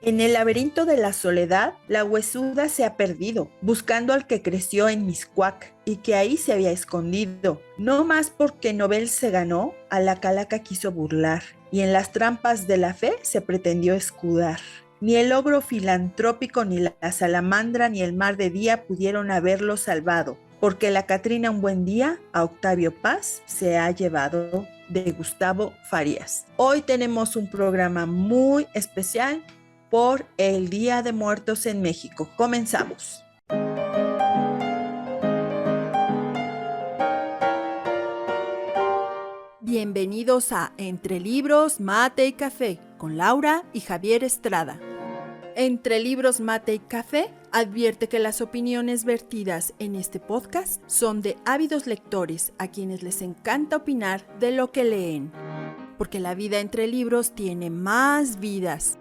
En el laberinto de la soledad, la huesuda se ha perdido, buscando al que creció en Miscuac y que ahí se había escondido. No más porque Nobel se ganó, a la calaca quiso burlar, y en las trampas de la fe se pretendió escudar. Ni el ogro filantrópico, ni la salamandra, ni el mar de día pudieron haberlo salvado, porque la Catrina un buen día a Octavio Paz se ha llevado, de Gustavo Farías. Hoy tenemos un programa muy especial por el Día de Muertos en México. Comenzamos. Bienvenidos a Entre Libros, Mate y Café con Laura y Javier Estrada. Entre Libros, Mate y Café advierte que las opiniones vertidas en este podcast son de ávidos lectores a quienes les encanta opinar de lo que leen, porque la vida entre libros tiene más vidas.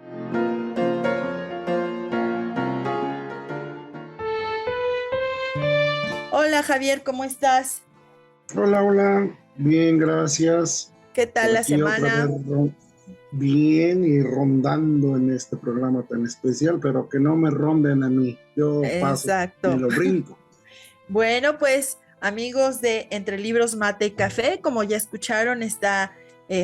Hola Javier, ¿cómo estás? Hola, bien, gracias. ¿Qué tal Por la aquí otra semana? vez bien y rondando en este programa tan especial, pero que no me ronden a mí. Yo paso, me Exacto. lo brinco. Bueno, pues amigos de Entre Libros, Mate y Café, como ya escucharon, está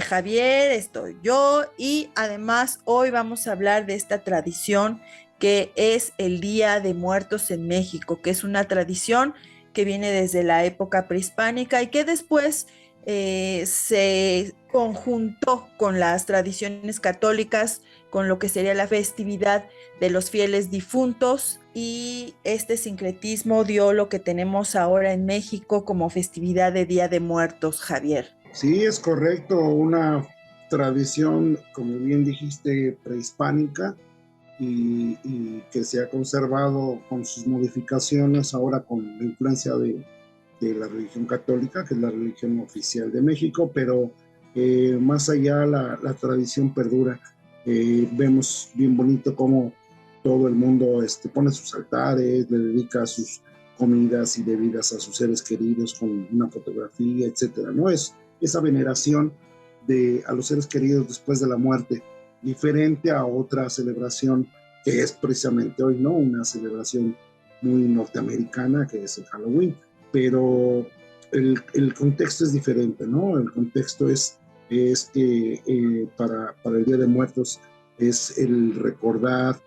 Javier, estoy yo y además hoy vamos a hablar de esta tradición que es el Día de Muertos en México, que es una tradición que viene desde la época prehispánica y que después se conjuntó con las tradiciones católicas, con lo que sería la festividad de los fieles difuntos, y este sincretismo dio lo que tenemos ahora en México como festividad de Día de Muertos, Javier. Sí, es correcto, una tradición, como bien dijiste, prehispánica y que se ha conservado con sus modificaciones ahora con la influencia de la religión católica, que es la religión oficial de México, pero más allá la tradición perdura. Vemos bien bonito cómo todo el mundo pone sus altares, le dedica sus comidas y bebidas a sus seres queridos con una fotografía, etcétera, ¿no? Es esa veneración a los seres queridos después de la muerte, diferente a otra celebración que es precisamente hoy, ¿no? Una celebración muy norteamericana, que es el Halloween, pero el contexto es diferente, ¿no? El contexto es que para el Día de Muertos es el recordar,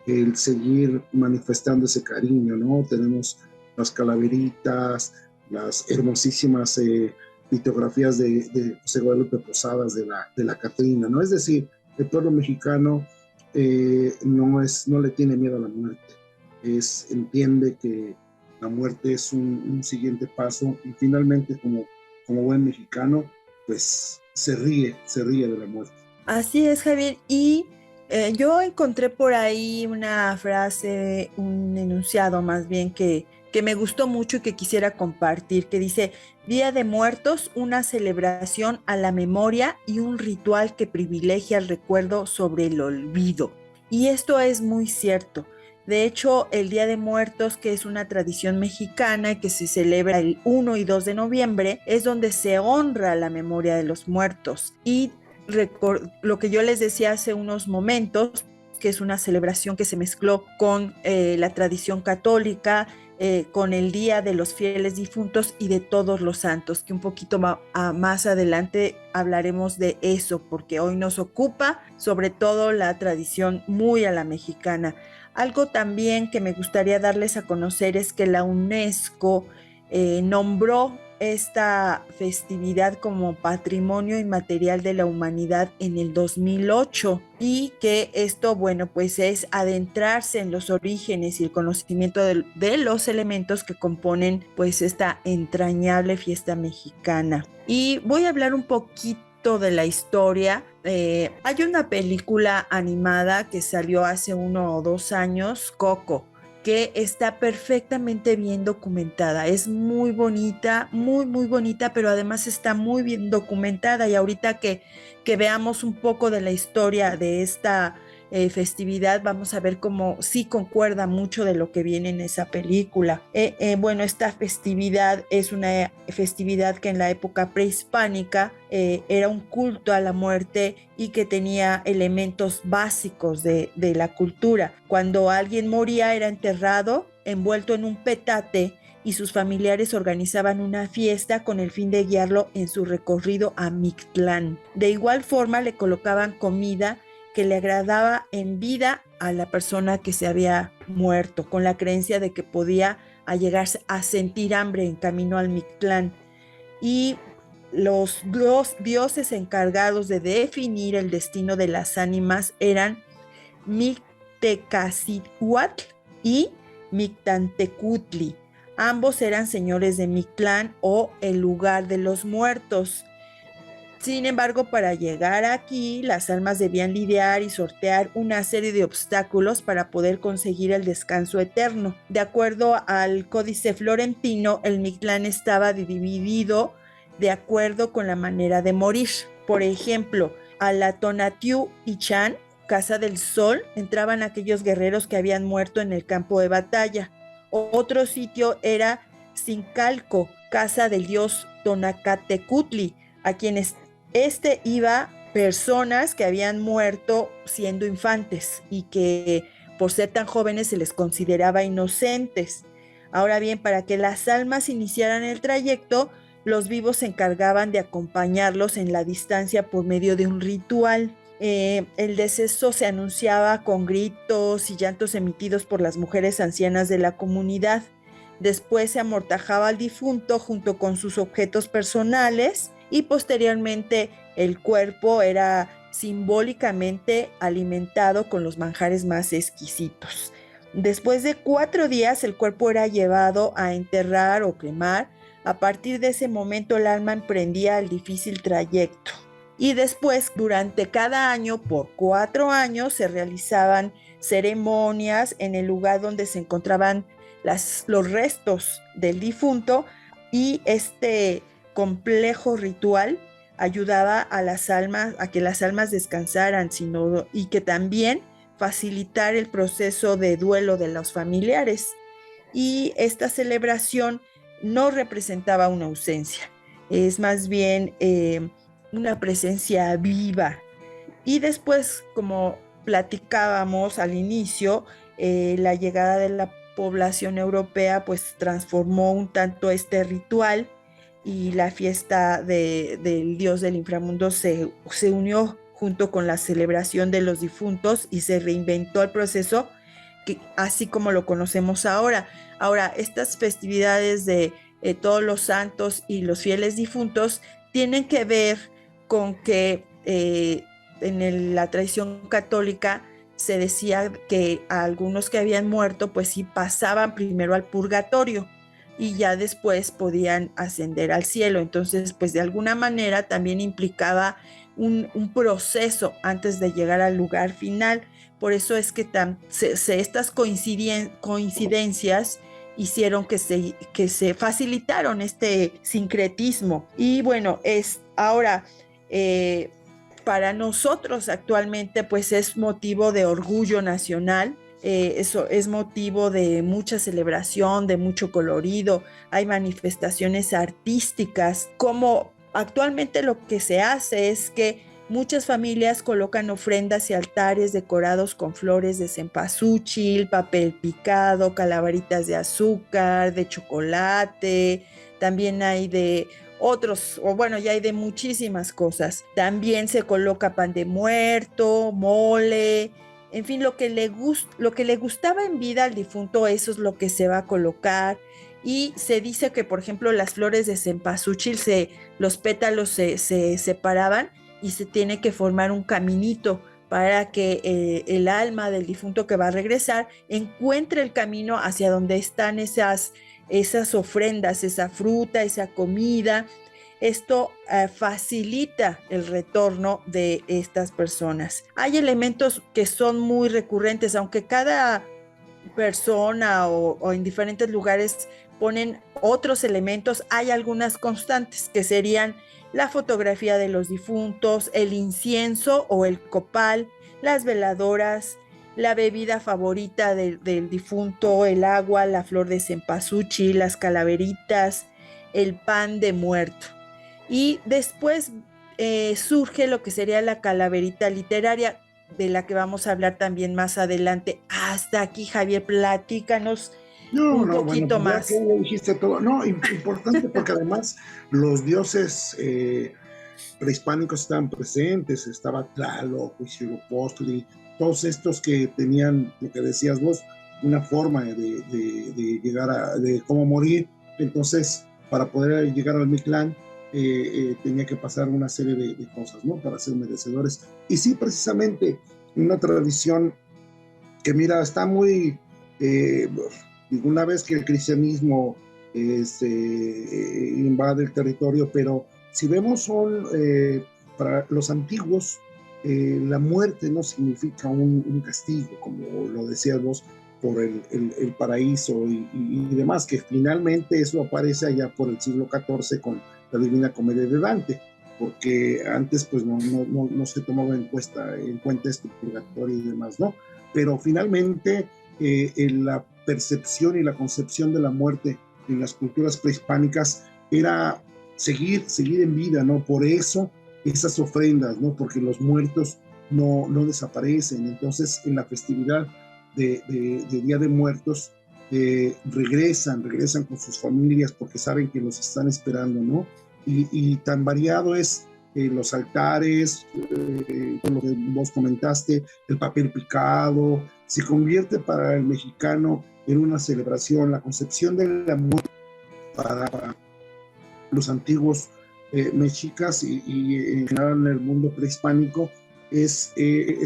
el seguir manifestando ese cariño, ¿no? Tenemos las calaveritas, las hermosísimas litografías de José Guadalupe Posadas de la Catrina, ¿no? Es decir, el pueblo mexicano no le tiene miedo a la muerte, entiende que la muerte es un siguiente paso y finalmente como buen mexicano, pues se ríe de la muerte. Así es, Javier. Y yo encontré por ahí una frase, un enunciado más bien que me gustó mucho y que quisiera compartir, que dice, Día de Muertos, una celebración a la memoria y un ritual que privilegia el recuerdo sobre el olvido. Y esto es muy cierto. De hecho, el Día de Muertos, que es una tradición mexicana y que se celebra el 1 y 2 de noviembre, es donde se honra la memoria de los muertos. Y lo que yo les decía hace unos momentos, que es una celebración que se mezcló con la tradición católica, con el Día de los Fieles Difuntos y de Todos los Santos, que un poquito más adelante hablaremos de eso, porque hoy nos ocupa sobre todo la tradición muy a la mexicana. Algo también que me gustaría darles a conocer es que la UNESCO nombró esta festividad como Patrimonio Inmaterial de la Humanidad en el 2008 y que esto, bueno, pues es adentrarse en los orígenes y el conocimiento de los elementos que componen pues esta entrañable fiesta mexicana. Y voy a hablar un poquito de la historia. Hay una película animada que salió hace 1 o 2 años, Coco, que está perfectamente bien documentada. Es muy bonita, muy, muy bonita, pero además está muy bien documentada. Y ahorita que veamos un poco de la historia de esta festividad, vamos a ver cómo sí concuerda mucho de lo que viene en esa película. Bueno, esta festividad es una festividad que en la época prehispánica era un culto a la muerte y que tenía elementos básicos de la cultura. Cuando alguien moría era enterrado envuelto en un petate y sus familiares organizaban una fiesta con el fin de guiarlo en su recorrido a Mictlán. De igual forma le colocaban comida que le agradaba en vida a la persona que se había muerto, con la creencia de que podía llegarse a sentir hambre en camino al Mictlán. Y los dioses encargados de definir el destino de las ánimas eran Mictecacihuatl y Mictantecutli. Ambos eran señores de Mictlán o el lugar de los muertos. Sin embargo, para llegar aquí, las almas debían lidiar y sortear una serie de obstáculos para poder conseguir el descanso eterno. De acuerdo al Códice Florentino, el Mictlán estaba dividido de acuerdo con la manera de morir. Por ejemplo, a la Tonatiuh Ichan, Casa del Sol, entraban aquellos guerreros que habían muerto en el campo de batalla. Otro sitio era Sincalco, casa del dios Tonacatecutli, a quienes iba personas que habían muerto siendo infantes y que por ser tan jóvenes se les consideraba inocentes. Ahora bien, para que las almas iniciaran el trayecto, los vivos se encargaban de acompañarlos en la distancia por medio de un ritual. El deceso se anunciaba con gritos y llantos emitidos por las mujeres ancianas de la comunidad. Después se amortajaba al difunto junto con sus objetos personales y posteriormente el cuerpo era simbólicamente alimentado con los manjares más exquisitos. Después de 4 días el cuerpo era llevado a enterrar o cremar. A partir de ese momento el alma emprendía el difícil trayecto. Y después, durante cada año, por 4 años, se realizaban ceremonias en el lugar donde se encontraban los restos del difunto, y este complejo ritual ayudaba a las almas, a que las almas descansaran, y que también facilitar el proceso de duelo de los familiares. Y esta celebración no representaba una ausencia, es más bien una presencia viva. Y después, como platicábamos al inicio, la llegada de la población europea pues transformó un tanto este ritual, y la fiesta del dios del inframundo se unió junto con la celebración de los difuntos y se reinventó el proceso así como lo conocemos ahora. Ahora, estas festividades de todos los santos y los fieles difuntos tienen que ver con que la tradición católica se decía que a algunos que habían muerto, pues sí pasaban primero al purgatorio y ya después podían ascender al cielo. Entonces, pues de alguna manera también implicaba un proceso antes de llegar al lugar final. Por eso es que estas coincidencias hicieron que se facilitaron este sincretismo. Y bueno, ahora para nosotros actualmente pues es motivo de orgullo nacional. Eso es motivo de mucha celebración, de mucho colorido. Hay manifestaciones artísticas. Como actualmente lo que se hace es que muchas familias colocan ofrendas y altares decorados con flores de cempasúchil, papel picado, calaveritas de azúcar, de chocolate. También hay de otros, o bueno, ya hay de muchísimas cosas. También se coloca pan de muerto, mole, en fin, lo que le gustaba en vida al difunto, eso es lo que se va a colocar. Y se dice que, por ejemplo, las flores de cempasúchil, los pétalos se separaban y se tiene que formar un caminito para que el alma del difunto que va a regresar encuentre el camino hacia donde están esas ofrendas, esa fruta, esa comida. Esto facilita el retorno de estas personas. Hay elementos que son muy recurrentes, aunque cada persona o en diferentes lugares ponen otros elementos, hay algunas constantes que serían la fotografía de los difuntos, el incienso o el copal, las veladoras, la bebida favorita del difunto, el agua, la flor de cempasúchil, las calaveritas, el pan de muerto. Y después surge lo que sería la calaverita literaria, de la que vamos a hablar también más adelante. Hasta aquí, Javier, platícanos No, un no, bueno, poquito pues ya que más. ya dijiste todo, no, importante porque además los dioses prehispánicos estaban presentes, estaba Tlaloc, Huitzilopochtli, todos estos que tenían, lo que decías vos, una forma de llegar de cómo morir. Entonces, para poder llegar al Mictlán, tenía que pasar una serie de cosas, ¿no? Para ser merecedores. Y sí, precisamente, una tradición que mira, está muy, eh, una vez que el cristianismo invade el territorio, pero si vemos son, para los antiguos, la muerte no significa un castigo, como lo decías vos, por el paraíso y demás, que finalmente eso aparece allá por el siglo XIV con la Divina Comedia de Dante, porque antes pues no se tomaba en cuenta este purgatorio y demás, ¿no? Pero finalmente en la percepción y la concepción de la muerte en las culturas prehispánicas era seguir en vida, ¿no? Por eso esas ofrendas, ¿no? Porque los muertos no desaparecen. Entonces, en la festividad de Día de Muertos, regresan con sus familias porque saben que los están esperando, ¿no? Y tan variado es los altares, lo que vos comentaste, el papel picado, se convierte para el mexicano en una celebración, la concepción del amor para los antiguos mexicas y en general en el mundo prehispánico es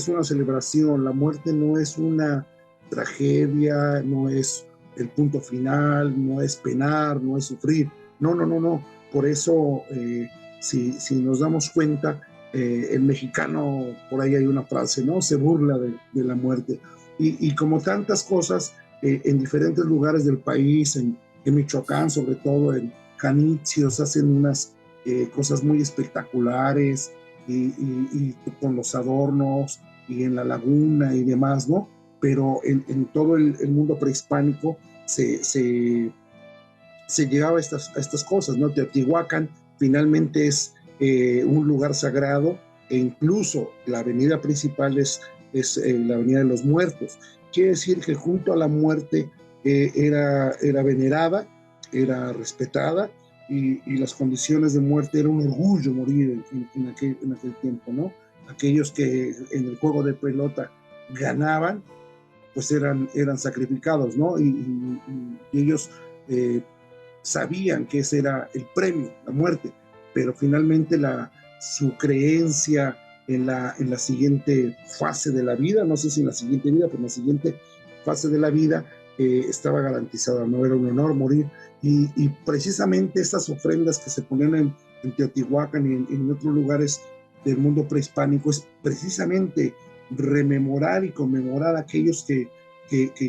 una celebración. La muerte no es una tragedia, no es el punto final, no es penar, no es sufrir. No. Por eso, si nos damos cuenta, el mexicano, por ahí hay una frase, ¿no? Se burla de la muerte. Y como tantas cosas, en diferentes lugares del país, en Michoacán, sobre todo en Janitsios, hacen unas cosas muy espectaculares y con los adornos y en la laguna y demás, ¿no? Pero en todo el mundo prehispánico se llegaba a estas cosas, ¿no? Teotihuacán finalmente es un lugar sagrado e incluso la avenida principal es la Avenida de los Muertos. Quiere decir que junto a la muerte era venerada, era respetada y las condiciones de muerte era un orgullo morir en aquel tiempo, ¿no? Aquellos que en el juego de pelota ganaban, pues eran sacrificados, ¿no? Y ellos sabían que ese era el premio, la muerte, pero finalmente su creencia en la siguiente fase de la vida, no sé si en la siguiente vida, pero en la siguiente fase de la vida estaba garantizada, no era un honor morir. Y precisamente estas ofrendas que se ponían en Teotihuacán y en otros lugares del mundo prehispánico es precisamente rememorar y conmemorar a aquellos que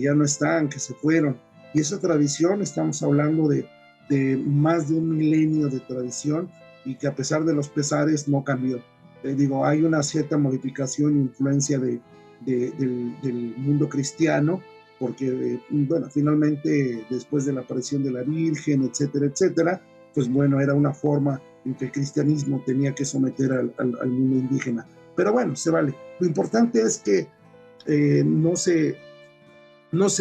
ya no están, que se fueron. Y esa tradición, estamos hablando de más de un milenio de tradición y que a pesar de los pesares no cambió. Digo, hay una cierta modificación e influencia del mundo cristiano, porque, bueno, finalmente después de la aparición de la Virgen, etcétera, etcétera, pues bueno, era una forma en que el cristianismo tenía que someter al mundo indígena. Pero bueno, se vale. Lo importante es que no se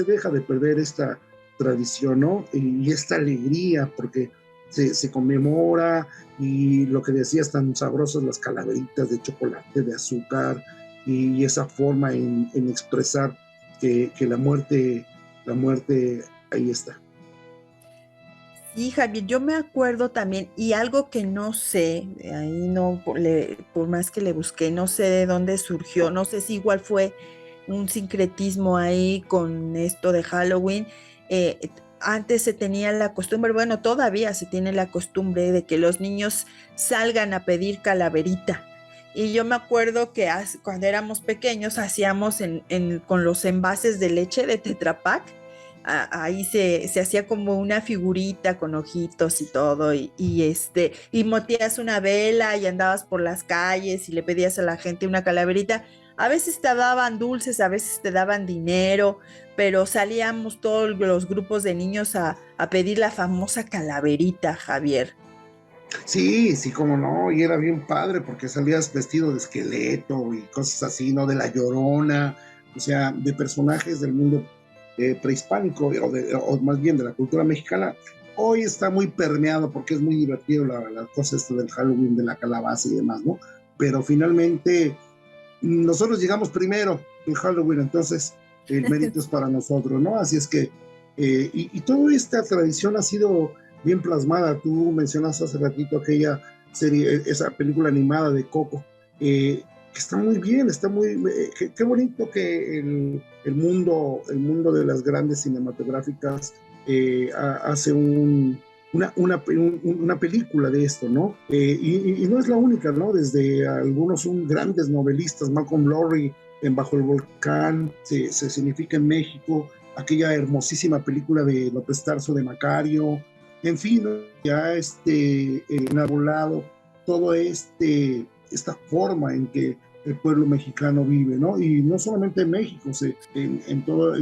deja de perder esta tradición, ¿no? Y esta alegría, porque se conmemora y lo que decías, tan sabrosas las calaveritas de chocolate, de azúcar, y esa forma en expresar que la muerte ahí está. Sí, Javier, yo me acuerdo también, y algo que no sé, ahí no, por más que le busqué, no sé de dónde surgió, no sé si igual fue un sincretismo ahí con esto de Halloween. Antes se tenía la costumbre, bueno, todavía se tiene la costumbre de que los niños salgan a pedir calaverita. Y yo me acuerdo que cuando éramos pequeños hacíamos con los envases de leche de Tetra Pak, ahí se hacía como una figurita con ojitos y todo, y motías una vela y andabas por las calles y le pedías a la gente una calaverita. A veces te daban dulces, a veces te daban dinero, pero salíamos todos los grupos de niños a pedir la famosa calaverita, Javier. Sí, sí, como no, y era bien padre porque salías vestido de esqueleto y cosas así, ¿no? De la Llorona, o sea, de personajes del mundo prehispánico o más bien de la cultura mexicana. Hoy está muy permeado porque es muy divertido la cosa esto del Halloween, de la calabaza y demás, ¿no? Pero finalmente nosotros llegamos primero en Halloween, entonces el mérito es para nosotros, ¿no? Así es que, y toda esta tradición ha sido bien plasmada. Tú mencionas hace ratito aquella serie, esa película animada de Coco, que está muy bien, está muy, qué bonito que el mundo de las grandes cinematográficas hace una película de esto, ¿no? Y no es la única, ¿no? Desde algunos grandes novelistas, Malcolm Lowry en Bajo el Volcán, se significa en México, aquella hermosísima película de López Tarso de Macario, en fin, ¿no? Ya enarbolado todo esta forma en que el pueblo mexicano vive, ¿no? Y no solamente en México, en todo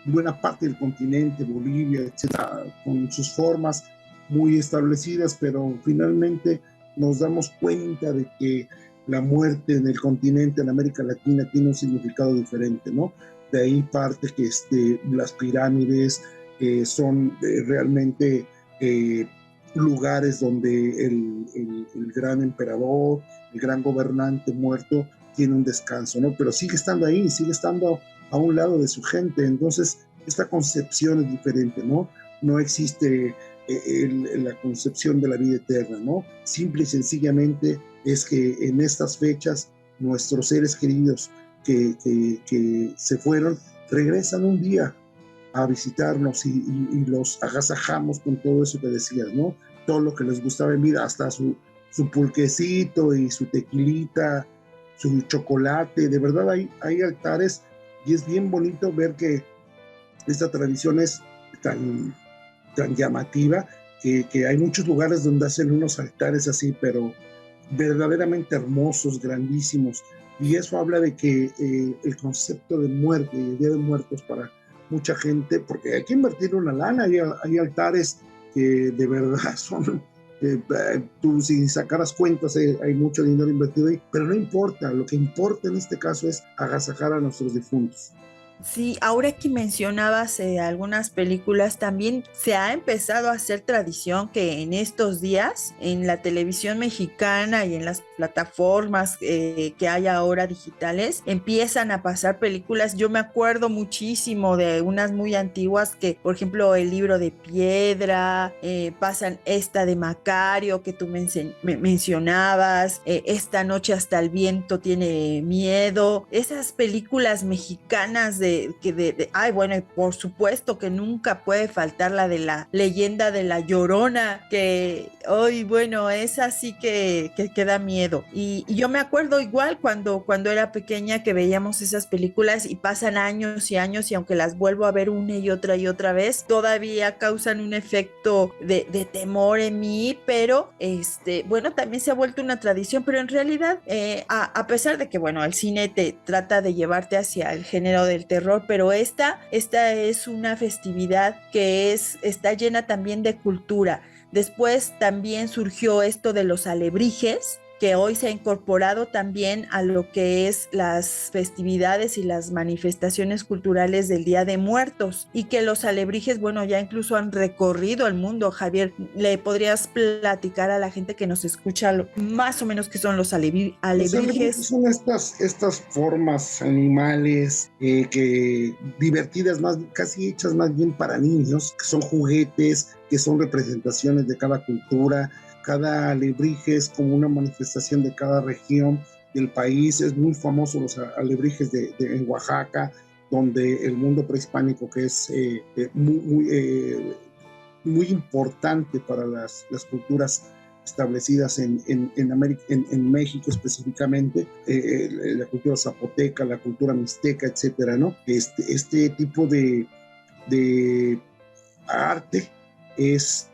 buena parte del continente, Bolivia, etcétera, con sus formas muy establecidas, pero finalmente nos damos cuenta de que la muerte en el continente, en América Latina, tiene un significado diferente, ¿no? De ahí parte que las pirámides son realmente lugares donde el gran emperador, el gran gobernante muerto tiene un descanso, ¿no? Pero sigue estando ahí, sigue estando a un lado de su gente. Entonces, esta concepción es diferente, ¿no? No existe la concepción de la vida eterna, ¿no? Simple y sencillamente es que en estas fechas nuestros seres queridos que se fueron regresan un día a visitarnos y los agasajamos con todo eso que decías, ¿no? Todo lo que les gustaba en vida, hasta su pulquecito y su tequilita, su chocolate. De verdad hay altares y es bien bonito ver que esta tradición es tan, tan llamativa que hay muchos lugares donde hacen unos altares así, pero verdaderamente hermosos, grandísimos. Y eso habla de que el concepto de muerte y el Día de Muertos para mucha gente, porque hay que invertir una lana, hay altares que de verdad son, tú si sacaras cuentas, hay mucho dinero invertido ahí, pero no importa, lo que importa en este caso es agasajar a nuestros difuntos. Sí, ahora que mencionabas algunas películas, también se ha empezado a hacer tradición que en estos días, en la televisión mexicana y en las plataformas que hay ahora digitales, empiezan a pasar películas. Yo me acuerdo muchísimo de unas muy antiguas que, por ejemplo, El Libro de Piedra, pasan esta de Macario que tú mencionabas, Esta noche hasta el viento tiene miedo, esas películas mexicanas ay, bueno, y por supuesto que nunca puede faltar la de la leyenda de la Llorona, que hoy, bueno, es así que da miedo. Y yo me acuerdo igual cuando era pequeña que veíamos esas películas y pasan años y años y aunque las vuelvo a ver una y otra vez, todavía causan un efecto de temor en mí, pero bueno, también se ha vuelto una tradición, pero en realidad, a pesar de que, bueno, el cine te trata de llevarte hacia el género del terror, pero esta es una festividad que está llena también de cultura. Después también surgió esto de los alebrijes, que hoy se ha incorporado también a lo que es las festividades y las manifestaciones culturales del Día de Muertos, y que los alebrijes, bueno, ya incluso han recorrido el mundo. Javier, ¿le podrías platicar a la gente que nos escucha más o menos qué son los Los alebrijes alebrijes? son estas formas animales que divertidas, más casi hechas más bien para niños, que son juguetes, que son representaciones de cada cultura. Cada alebrije es como una manifestación de cada región del país. Es muy famoso los alebrijes en Oaxaca, donde el mundo prehispánico, que es muy importante para las culturas establecidas en México específicamente, cultura zapoteca, la cultura mixteca, etcétera, ¿no? Este tipo de arte es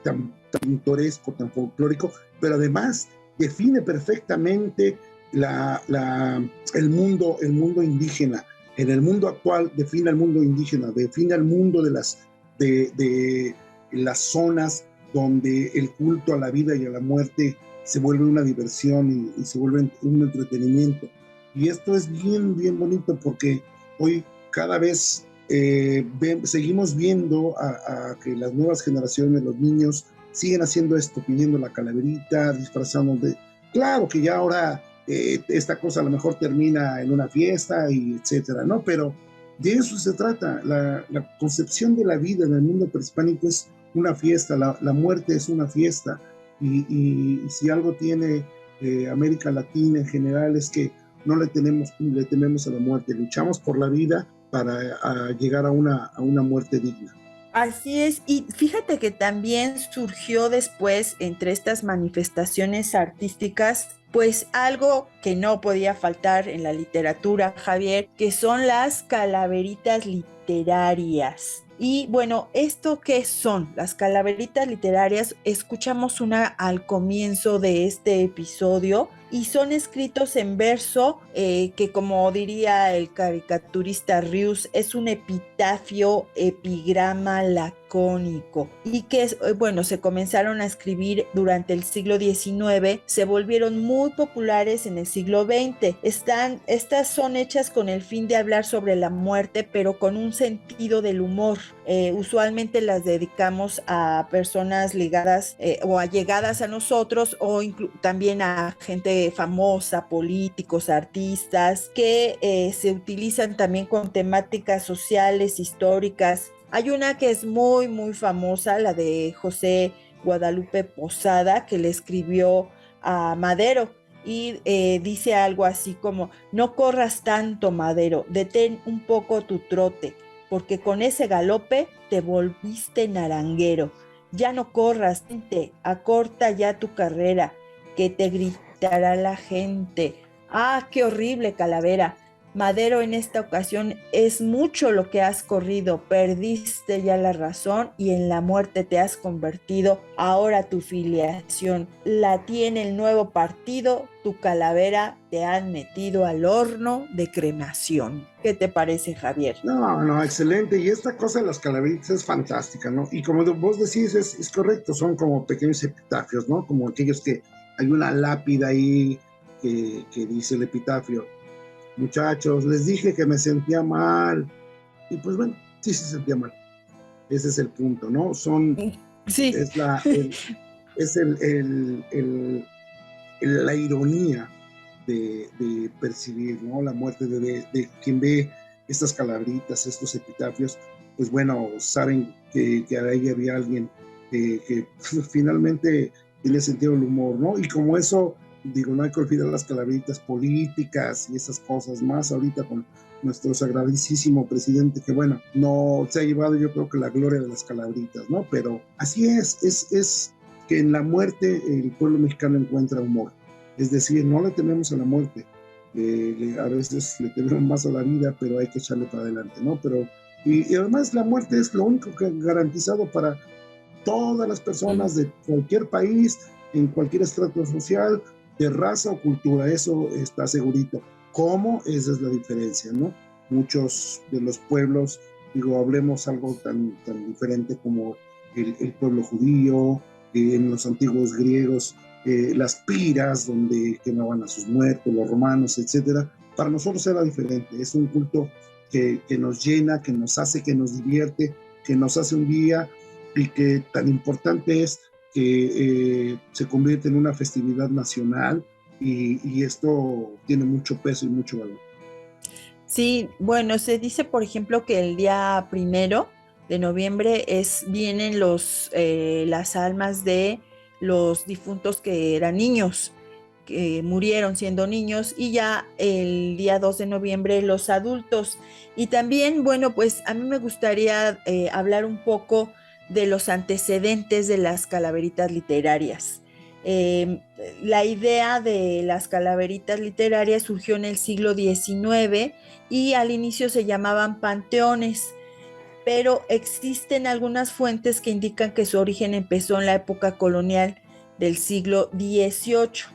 tan pintoresco, tan folclórico, pero además define perfectamente el mundo indígena. En el mundo actual define el mundo indígena, define el mundo de las zonas donde el culto a la vida y a la muerte se vuelve una diversión y se vuelve un entretenimiento. Y esto es bien, bien bonito porque hoy cada vez seguimos viendo a que las nuevas generaciones, los niños, siguen haciendo esto, pidiendo la calaverita, disfrazando de... Claro que ya ahora esta cosa a lo mejor termina en una fiesta y etcétera, ¿no? Pero de eso se trata. La concepción de la vida en el mundo prehispánico es una fiesta, la muerte es una fiesta. Y si algo tiene América Latina en general es que no le tememos a la muerte, luchamos por la vida para llegar a una muerte digna. Así es, y fíjate que también surgió después entre estas manifestaciones artísticas, pues algo que no podía faltar en la literatura, Javier, que son las calaveritas literarias. Y bueno, ¿esto qué son? Las calaveritas literarias, escuchamos una al comienzo de este episodio y son escritos en verso que como diría el caricaturista Rius, es un epitafio, epigrama lacónico y que, bueno, se comenzaron a escribir durante el siglo XIX, se volvieron muy populares en el siglo XX. Estas son hechas con el fin de hablar sobre la muerte, pero con un sentido del humor. Usualmente las dedicamos a personas ligadas o allegadas a nosotros o también a gente famosa, políticos, artistas, que se utilizan también con temáticas sociales, históricas. Hay una que es muy, muy famosa, la de José Guadalupe Posada, que le escribió a Madero y dice algo así como: no corras tanto, Madero, detén un poco tu trote, porque con ese galope te volviste naranguero. Ya no corras, gente, acorta ya tu carrera, que te gritará la gente. Ah, qué horrible, Calavera. Madero, en esta ocasión es mucho lo que has corrido, perdiste ya la razón y en la muerte te has convertido. Ahora tu filiación la tiene el nuevo partido, tu calavera te han metido al horno de cremación. ¿Qué te parece, Javier? No, no, excelente. Y esta cosa de las calaveritas es fantástica, ¿no? Y como vos decís, es correcto, son como pequeños epitafios, ¿no? Como aquellos que hay una lápida ahí que dice el epitafio: muchachos, les dije que me sentía mal. Y pues bueno, sí se sentía mal. Ese es el punto, ¿no? Sí. Es es la ironía de percibir, ¿no? La muerte de quien ve estas calabritas, estos epitafios, pues bueno, saben que ahí había alguien que finalmente tiene sentido del humor, ¿no? Y como eso, digo, no hay que olvidar las calabritas políticas y esas cosas más ahorita con nuestro sagradísimo presidente, que bueno, no se ha llevado yo creo que la gloria de las calabritas, ¿no? Pero así es que en la muerte el pueblo mexicano encuentra humor. Es decir, no le tememos a la muerte, a veces le tememos más a la vida, pero hay que echarle para adelante, ¿no? Pero, y además la muerte es lo único que garantizado para todas las personas de cualquier país, en cualquier estrato social, de raza o cultura, eso está segurito. ¿Cómo? Esa es la diferencia, ¿no? Muchos de los pueblos, digo, hablemos algo tan diferente como el pueblo judío, en los antiguos griegos, las piras donde quemaban a sus muertos, los romanos, etcétera. Para nosotros era diferente, es un culto que nos llena, que nos hace, que nos divierte, que nos hace un día y que tan importante es que se convierte en una festividad nacional y esto tiene mucho peso y mucho valor. Sí, bueno, se dice, por ejemplo, que el día 1 de noviembre vienen las almas de los difuntos que eran niños, que murieron siendo niños, y ya el día 2 de noviembre los adultos. Y también, bueno, pues a mí me gustaría hablar un poco de los antecedentes de las calaveritas literarias. Eh, la idea de las calaveritas literarias surgió en el siglo XIX y al inicio se llamaban panteones, pero existen algunas fuentes que indican que su origen empezó en la época colonial del siglo XVIII.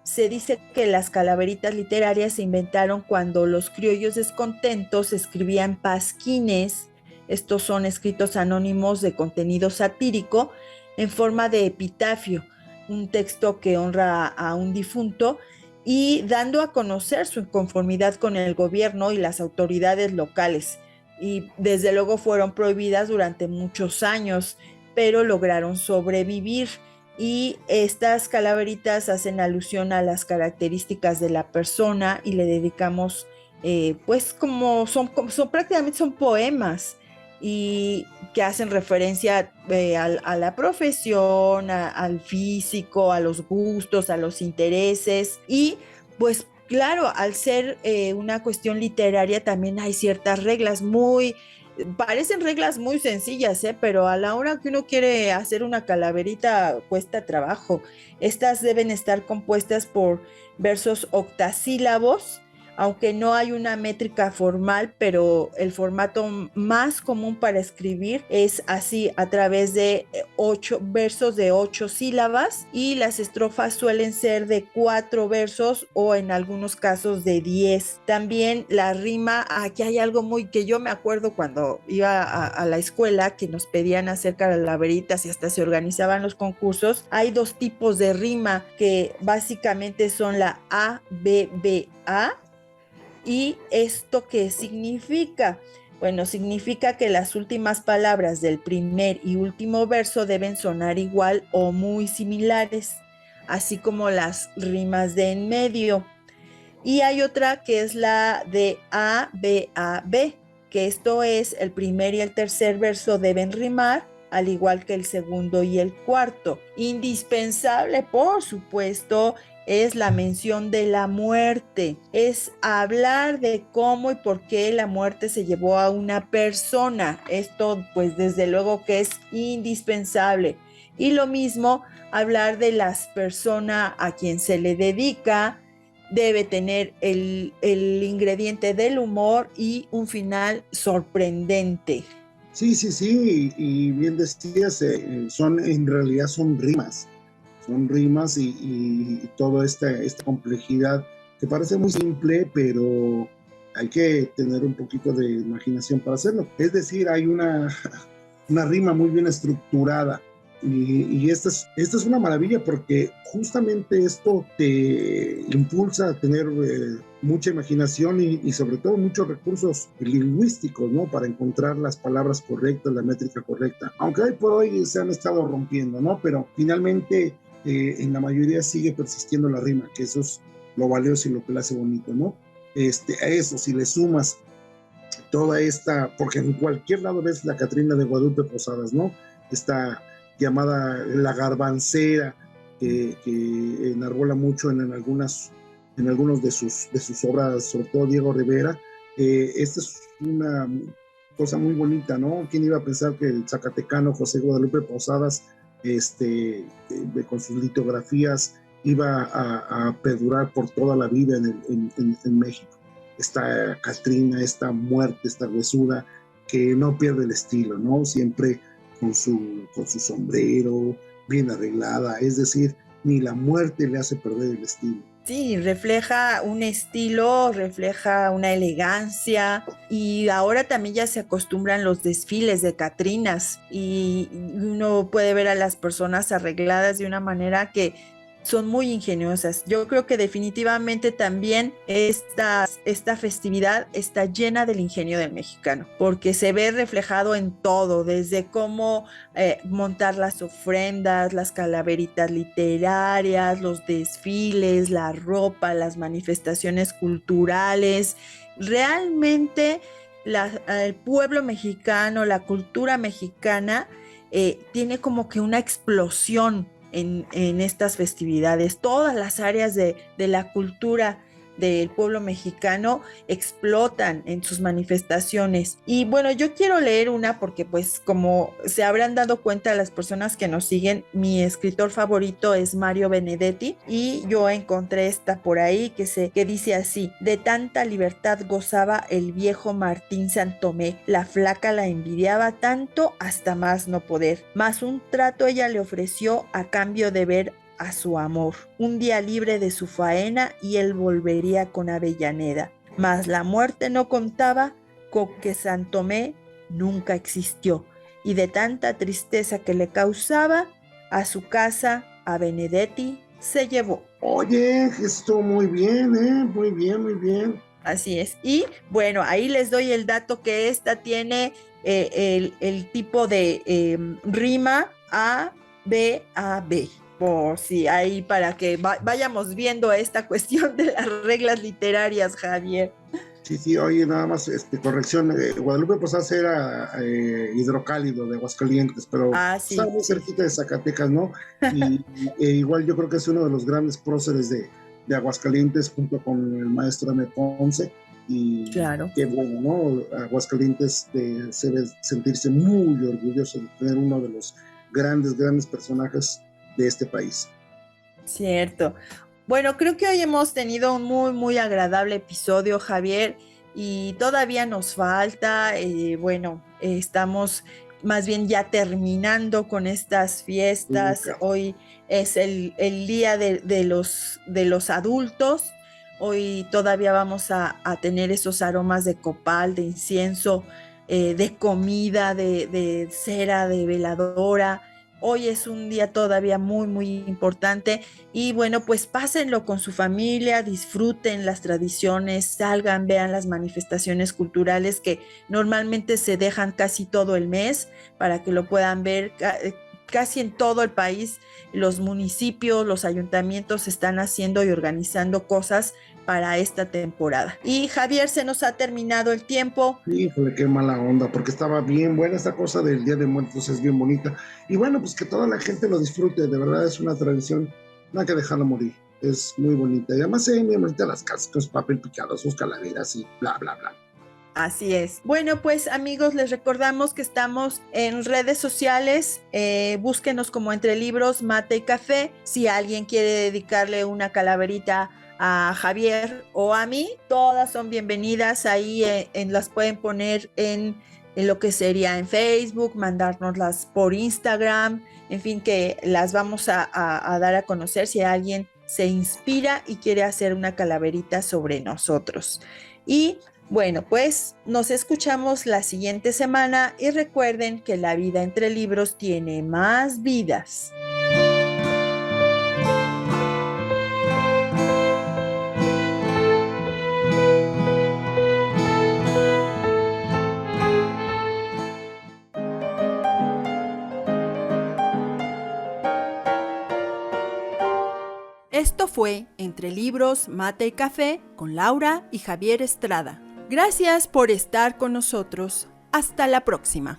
Se dice que las calaveritas literarias se inventaron cuando los criollos descontentos escribían pasquines. Estos son escritos anónimos de contenido satírico en forma de epitafio, un texto que honra a un difunto y dando a conocer su inconformidad con el gobierno y las autoridades locales. Y desde luego fueron prohibidas durante muchos años, pero lograron sobrevivir. Y estas calaveritas hacen alusión a las características de la persona y le dedicamos, pues como son prácticamente son poemas y que hacen referencia a la profesión, al físico, a los gustos, a los intereses y pues claro, al ser una cuestión literaria también hay ciertas reglas parecen reglas muy sencillas, pero a la hora que uno quiere hacer una calaverita cuesta trabajo. Estas deben estar compuestas por versos octasílabos, aunque no hay una métrica formal, pero el formato más común para escribir es así, a través de 8 versos de 8 sílabas, y las estrofas suelen ser de 4 versos o en algunos casos de 10. También la rima, aquí hay algo muy que yo me acuerdo cuando iba a la escuela que nos pedían hacer calaveritas y hasta se organizaban los concursos. Hay 2 tipos de rima que básicamente son la A, B, B, A. ¿Y esto qué significa? Bueno, significa que las últimas palabras del primer y último verso deben sonar igual o muy similares, así como las rimas de en medio. Y hay otra que es la de A, B, A, B, que esto es el primer y el tercer verso deben rimar, al igual que el segundo y el cuarto. Indispensable, por supuesto, es la mención de la muerte, es hablar de cómo y por qué la muerte se llevó a una persona. Esto pues desde luego que es indispensable. Y lo mismo, hablar de las personas a quien se le dedica, debe tener el ingrediente del humor y un final sorprendente. Sí, sí, sí, y bien decías, en realidad son rimas y toda esta complejidad que parece muy simple, pero hay que tener un poquito de imaginación para hacerlo. Es decir, hay una rima muy bien estructurada. Y esta es una maravilla porque justamente esto te impulsa a tener mucha imaginación y sobre todo muchos recursos lingüísticos, ¿no? Para encontrar las palabras correctas, la métrica correcta. Aunque hoy por hoy se han estado rompiendo, ¿no? Pero finalmente en la mayoría sigue persistiendo la rima, que eso es lo valioso y lo que le hace bonito, ¿no? A eso, si le sumas toda porque en cualquier lado ves la Catrina de Guadalupe Posadas, ¿no? Esta llamada La Garbancera, que enarbola mucho en algunos de sus obras, sobre todo Diego Rivera. Esta es una cosa muy bonita, ¿no? ¿Quién iba a pensar que el zacatecano José Guadalupe Posadas, con sus litografías, iba a perdurar por toda la vida en México? Esta Catrina, esta muerte, esta huesuda, que no pierde el estilo, ¿no? Siempre con su sombrero, bien arreglada, es decir, ni la muerte le hace perder el estilo. Sí, refleja un estilo, refleja una elegancia y ahora también ya se acostumbran los desfiles de Catrinas y uno puede ver a las personas arregladas de una manera que son muy ingeniosas. Yo creo que definitivamente también esta festividad está llena del ingenio del mexicano, porque se ve reflejado en todo, desde cómo montar las ofrendas, las calaveritas literarias, los desfiles, la ropa, las manifestaciones culturales. Realmente el pueblo mexicano, la cultura mexicana, tiene como que una explosión en estas festividades. Todas las áreas de la cultura del pueblo mexicano explotan en sus manifestaciones. Y bueno, yo quiero leer una porque pues como se habrán dado cuenta las personas que nos siguen, mi escritor favorito es Mario Benedetti y yo encontré esta por ahí que dice así: de tanta libertad gozaba el viejo Martín Santomé, la flaca la envidiaba tanto hasta más no poder, mas un trato ella le ofreció a cambio de ver a su amor, un día libre de su faena y él volvería con Avellaneda. Mas la muerte no contaba con que San Tomé nunca existió, y de tanta tristeza que le causaba, a su casa, a Benedetti, se llevó. Oye, estuvo muy bien, ¿eh? Muy bien, muy bien. Así es. Y bueno, ahí les doy el dato que esta tiene el tipo de rima A, B, A, B. Por si ahí para que vayamos viendo esta cuestión de las reglas literarias, Javier. Sí, sí, oye, nada más, corrección, Guadalupe Posada era hidrocálido de Aguascalientes, pero Ah, está sí, muy sí. cerquita de Zacatecas, ¿no? Y igual yo creo que es uno de los grandes próceres de Aguascalientes junto con el maestro Ahmed Ponce, y Claro. qué bueno, ¿no? Aguascalientes se debe sentirse muy orgulloso de tener uno de los grandes, grandes personajes de este país. Cierto. Bueno, creo que hoy hemos tenido un muy, muy agradable episodio, Javier, y todavía nos falta, bueno, estamos más bien ya terminando con estas fiestas. Hoy es el día de los adultos. Hoy todavía vamos a tener esos aromas de copal, de incienso, de comida, de cera, de veladora. Hoy es un día todavía muy, muy importante y bueno, pues pásenlo con su familia, disfruten las tradiciones, salgan, vean las manifestaciones culturales que normalmente se dejan casi todo el mes para que lo puedan ver casi en todo el país. Los municipios, los ayuntamientos están haciendo y organizando cosas para esta temporada. Y Javier, se nos ha terminado el tiempo. Híjole, qué mala onda, porque estaba bien buena esta cosa del Día de Muertos, es bien bonita. Y bueno, pues que toda la gente lo disfrute, de verdad es una tradición, no hay que dejarlo morir, es muy bonita. Y además se ven bien bonitas las cascas, papel picado, sus calaveras y bla, bla, bla. Así es. Bueno, pues amigos, les recordamos que estamos en redes sociales. Búsquenos como Entre Libros, Mate y Café. Si alguien quiere dedicarle una calaverita a Javier o a mí, todas son bienvenidas. Ahí las pueden poner en lo que sería en Facebook, mandárnoslas por Instagram. En fin, que las vamos a dar a conocer si alguien se inspira y quiere hacer una calaverita sobre nosotros. Y bueno, pues nos escuchamos la siguiente semana y recuerden que la vida entre libros tiene más vidas. Esto fue Entre Libros, Mate y Café con Laura y Javier Estrada. Gracias por estar con nosotros. Hasta la próxima.